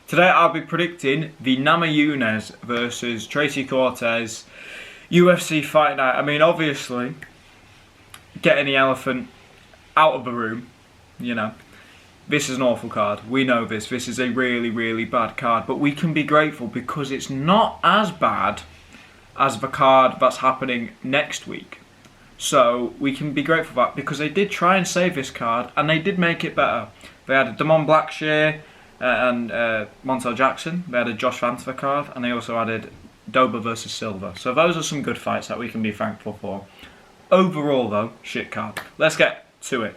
Today I'll be predicting the Namajunas versus Tracy Cortez UFC fight night. I mean, obviously, getting the elephant out of the room, you know, this is an awful card. We know this. This is a really, really bad card. But we can be grateful because it's not as bad as the card that's happening next week. So we can be grateful for that because they did try and save this card and they did make it better. They had a Damon Blackshear and Montel Jackson. They had a Josh Van to the card, and they also added Dober versus Silva. So those are some good fights that we can be thankful for. Overall though, shit card. Let's get to it.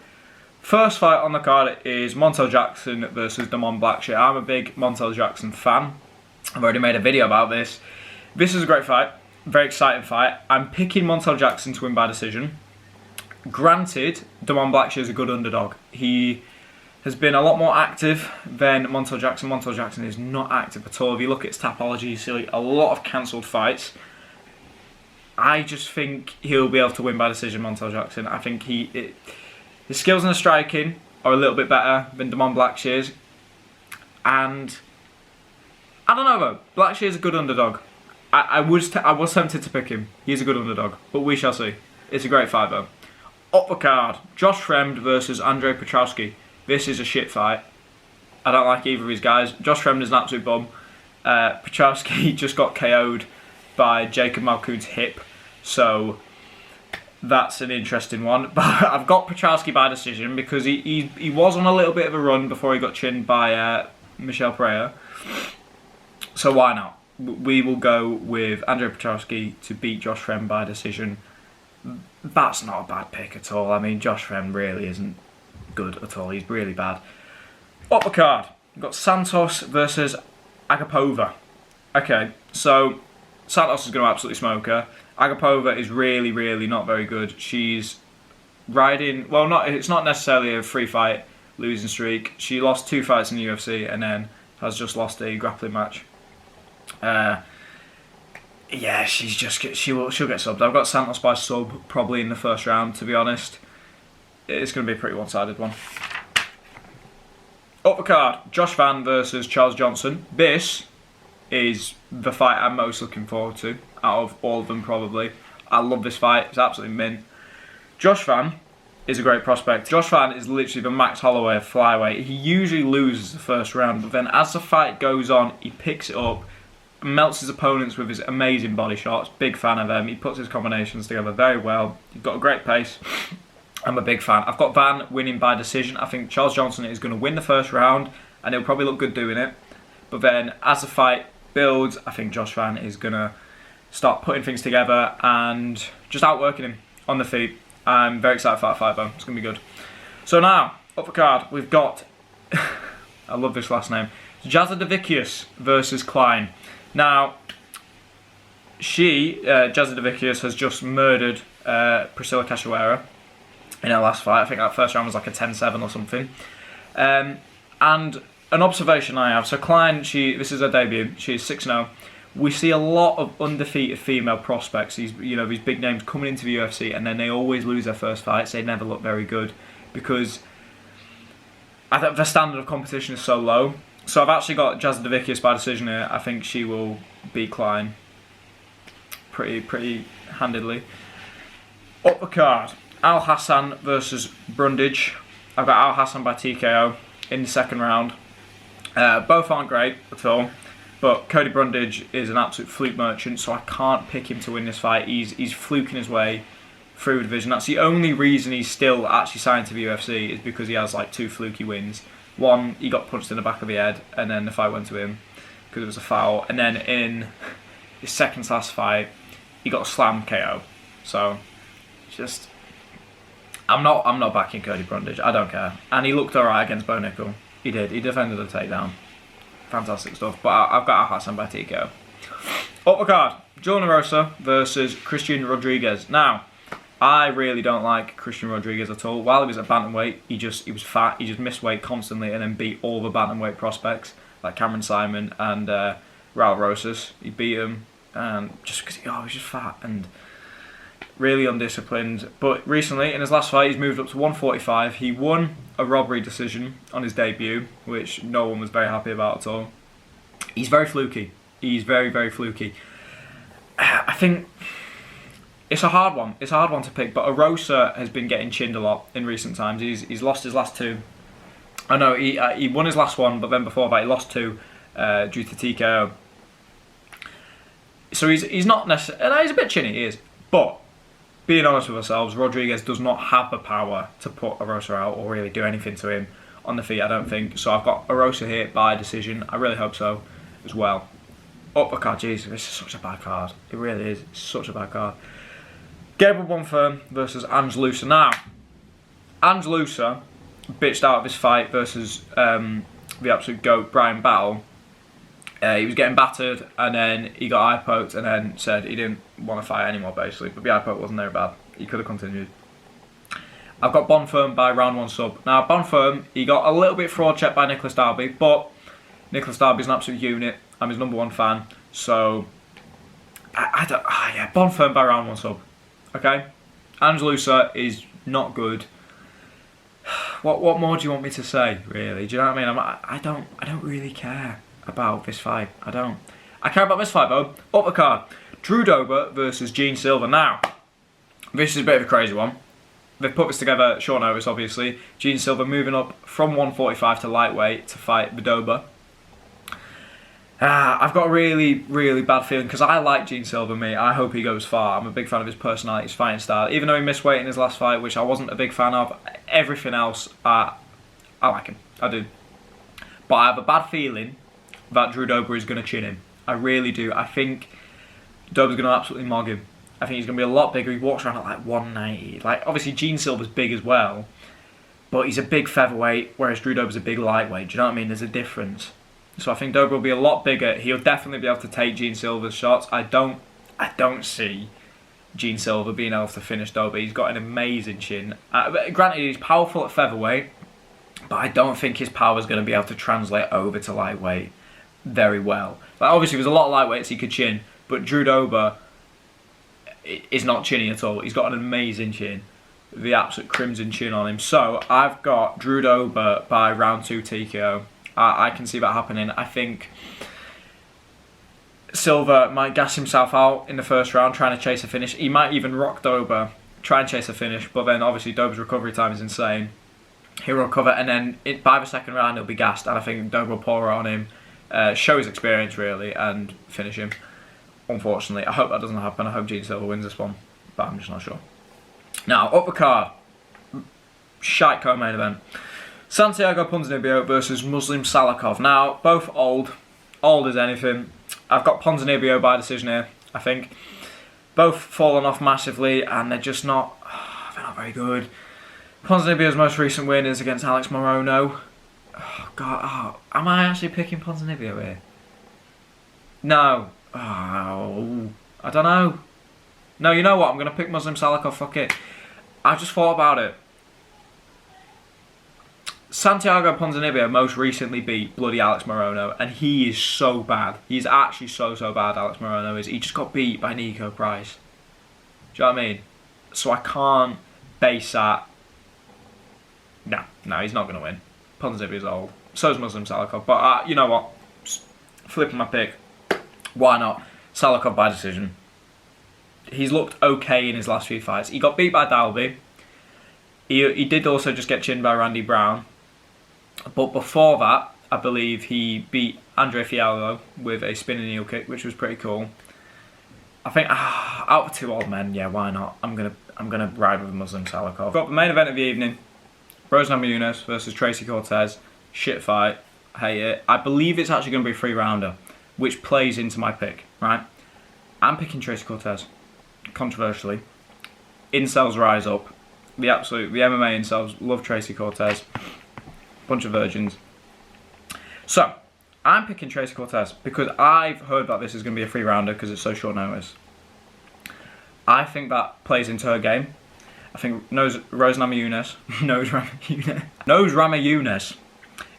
First fight on the card is Montel Jackson versus Damon Blackshear. I'm a big Montel Jackson fan. I've already made a video about this. This is a great fight. Very exciting fight. I'm picking Montel Jackson to win by decision. Granted, Damon Blackshear is a good underdog. He has been a lot more active than Montel Jackson. Montel Jackson is not active at all. If you look at his Tapology, you see a lot of cancelled fights. I just think he'll be able to win by decision, Montel Jackson. I think his skills in the striking are a little bit better than Damon Blackshear's. And I don't know though, Blackshear's a good underdog. I was tempted to pick him. He's a good underdog, but we shall see. It's a great fight though. Up the card, Josh Fremd versus Andre Petrowski. This is a shit fight. I don't like either of these guys. Josh Fremd is an absolute bum. Petrowski just got KO'd by Jacob Malkoon's hip, so that's an interesting one. But I've got Petrowski by decision because he was on a little bit of a run before he got chinned by Michel Pereira. So why not? We will go with Andre Petrowski to beat Josh Fremd by decision. That's not a bad pick at all. I mean, Josh Fremd really isn't good at all. He's really bad. Up the card, we've got Santos versus Agapova. Okay, so Santos is going to absolutely smoke her. Agapova is really, really not very good. She's riding, well, it's not necessarily a free fight losing streak. She lost 2 fights in the UFC and then has just lost a grappling match. Yeah, she'll get subbed. I've got Santos by sub probably in the first round, to be honest. It's going to be a pretty one-sided one. Up the card, Josh Van versus Charles Johnson. This is the fight I'm most looking forward to out of all of them probably. I love this fight. It's absolutely mint. Josh Van is a great prospect. Josh Van is literally the Max Holloway of flyweight. He usually loses the first round, but then as the fight goes on, he picks it up, melts his opponents with his amazing body shots. Big fan of them. He puts his combinations together very well. He's got a great pace. I'm a big fan. I've got Van winning by decision. I think Charles Johnson is going to win the first round and he'll probably look good doing it. But then as the fight builds, I think Josh Van is going to start putting things together and just outworking him on the feet. I'm very excited for that fight though. It's going to be good. So now, up the card, we've got, I love this last name, Jazadavicius versus Klein. Now, Jazadavicius has just murdered Priscilla Cachoeira in her last fight. I think that first round was like a 10-7 or something. And an observation I have, so Klein, this is her debut, she's 6-0. We see a lot of undefeated female prospects, these big names coming into the UFC, and then they always lose their first fights. They never look very good because I think the standard of competition is so low. So I've actually got Jazadavicius by decision here. I think she will beat Klein pretty handedly. Up the card, Al Hassan versus Brundage. I've got Al Hassan by TKO in the second round. Both aren't great at all, but Cody Brundage is an absolute fluke merchant, so I can't pick him to win this fight. He's fluking his way through the division. That's the only reason he's still actually signed to the UFC, is because he has like 2 fluky wins. One, he got punched in the back of the head, and then the fight went to him because it was a foul. And then in his second to last fight, he got a slam KO. So, just, I'm not backing Cody Brundage. I don't care. And he looked alright against Bo Nickel. He did. He defended the takedown. Fantastic stuff. But I've got Al Hassan by TKO. Up the card, Joe Rosa versus Christian Rodriguez. Now, I really don't like Christian Rodriguez at all. While he was at bantamweight, he was fat. He just missed weight constantly and then beat all the bantamweight prospects like Cameron Simon and Raul Rosas. He beat him, and just because he was just fat and really undisciplined. But recently, in his last fight, he's moved up to 145. He won a robbery decision on his debut, which no one was very happy about at all. He's very fluky. He's very, very fluky. I think it's a hard one. It's a hard one to pick, but Arosa has been getting chinned a lot in recent times. He's lost his last two. I know he won his last one, but then before that he lost two due to TKO. So he's not necessarily... He's a bit chinny, he is. But, being honest with ourselves, Rodriguez does not have the power to put Arosa out or really do anything to him on the feet, I don't think. So I've got Arosa here by decision. I really hope so as well. Uppercard, jeez, this is such a bad card. It really is. It's such a bad card. Gabriel Bonfirm versus Ange Loosa. Now, Ange Loosa bitched out of his fight versus the absolute GOAT, Brian Battle. He was getting battered, and then he got eye poked, and then said he didn't want to fight anymore, basically. But the eye poke wasn't very bad. He could have continued. I've got Bonfirm by round 1 sub. Now, Bonfirm, he got a little bit fraud checked by Nicholas Darby, but Nicholas Darby's an absolute unit. I'm his #1 fan, so yeah, Bonfirm by round 1 sub. Okay, Ange Loosa is not good. What more do you want me to say? Really, do you know what I mean? I don't really care about this fight. I don't. I care about this fight though. Uppercard, Drew Dober versus Gene Silver. Now, this is a bit of a crazy one. They've put this together at short notice, obviously. Gene Silver moving up from 145 to lightweight to fight the Dober. I've got a really, really bad feeling because I like Gene Silver, mate. I hope he goes far. I'm a big fan of his personality, his fighting style. Even though he missed weight in his last fight, which I wasn't a big fan of, everything else, I like him. I do. But I have a bad feeling that Drew Dober is going to chin him. I really do. I think Dober's going to absolutely mog him. I think he's going to be a lot bigger. He walks around at like 190. Like, obviously, Gene Silver's big as well, but he's a big featherweight, whereas Drew Dober's a big lightweight. Do you know what I mean? There's a difference. So I think Dober will be a lot bigger. He'll definitely be able to take Gene Silver's shots. I don't see Gene Silver being able to finish Dober. He's got an amazing chin. Granted, he's powerful at featherweight, but I don't think his power is going to be able to translate over to lightweight very well. Like, obviously, there's a lot of lightweights he could chin, but Drew Dober is not chinny at all. He's got an amazing chin. The absolute crimson chin on him. So I've got Drew Dober by round 2 TKO. I can see that happening. I think Silver might gas himself out in the first round trying to chase a finish. He might even rock Dober, try and chase a finish, but then obviously Dober's recovery time is insane. He'll recover, and then by the second round he'll be gassed, and I think Dober will pour on him, show his experience really, and finish him. Unfortunately, I hope that doesn't happen. I hope Gene Silver wins this one, but I'm just not sure. Now, uppercard, shite co-main event. Santiago Ponzinibbio versus Muslim Salikhov. Now, both old as anything. I've got Ponzinibbio by decision here, I think. Both fallen off massively, and they're just not, they're not very good. Ponzinibbio's most recent win is against Alex Morono. Oh, God, am I actually picking Ponzinibbio here? No. Oh, I don't know. No, you know what? I'm going to pick Muslim Salikhov, fuck it. I just thought about it. Santiago Ponzinibbio most recently beat bloody Alex Morono, and he is so bad. He's actually so bad, Alex Morono is. He just got beat by Nico Price. Do you know what I mean? So I can't base that. No, he's not going to win. Ponzinibbio's old. So's Muslim Salikhov. But you know what? Just flipping my pick. Why not? Salikhov by decision. He's looked okay in his last few fights. He got beat by Dalby. He did also just get chinned by Randy Brown. But before that, I believe he beat Andre Fiallo with a spinning heel kick, which was pretty cool. I think out of 2 old men, yeah, why not? I'm gonna ride with Muslim Salikhov. Got the main event of the evening: Rose Namajunas versus Tracy Cortez. Shit fight, hate it. I believe it's actually gonna be a 3-rounder, which plays into my pick. Right, I'm picking Tracy Cortez. Controversially, incels rise up. The MMA incels love Tracy Cortez. Bunch of virgins. So, I'm picking Tracy Cortez because I've heard that this is going to be a 3-rounder because it's so short notice. I think that plays into her game. I think Rose Namajunas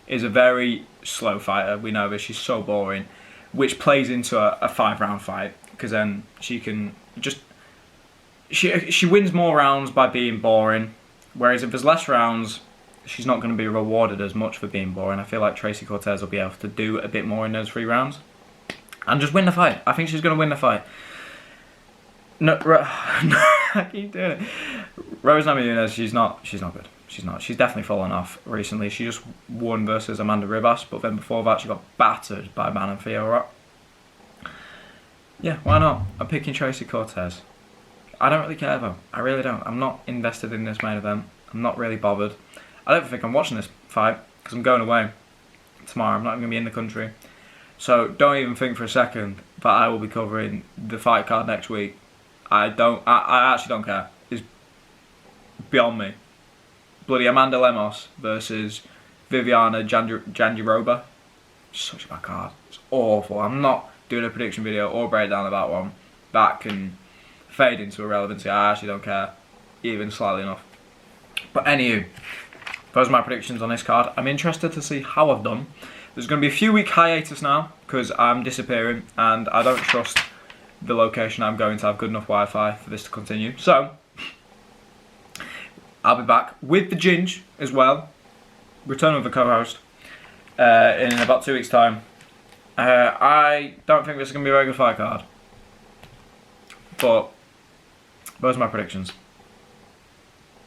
is a very slow fighter. We know this. She's so boring, which plays into a 5-round fight because then she can just... She wins more rounds by being boring, whereas if there's less rounds, she's not going to be rewarded as much for being boring. I feel like Tracy Cortez will be able to do a bit more in those 3 rounds and just win the fight. I think she's going to win the fight. No, I keep doing it. Rose Namajunas, she's not good. She's not. She's definitely fallen off recently. She just won versus Amanda Ribas, but then before that she got battered by Manon Fiorot. Yeah, why not? I'm picking Tracy Cortez. I don't really care though. I really don't. I'm not invested in this main event. I'm not really bothered. I don't think I'm watching this fight because I'm going away tomorrow. I'm not even going to be in the country. So don't even think for a second that I will be covering the fight card next week. I actually don't care. It's beyond me. Bloody Amanda Lemos versus Viviana Jandiroba. Such a bad card. It's awful. I'm not doing a prediction video or breakdown of that one. That can fade into irrelevancy. I actually don't care, even slightly enough. But anywho, those are my predictions on this card. I'm interested to see how I've done. There's going to be a few week hiatus now because I'm disappearing and I don't trust the location I'm going to have good enough Wi-Fi for this to continue. So I'll be back with the Ginge as well. Return with a co-host in about 2 weeks' time. I don't think this is going to be a very good fight card. But those are my predictions.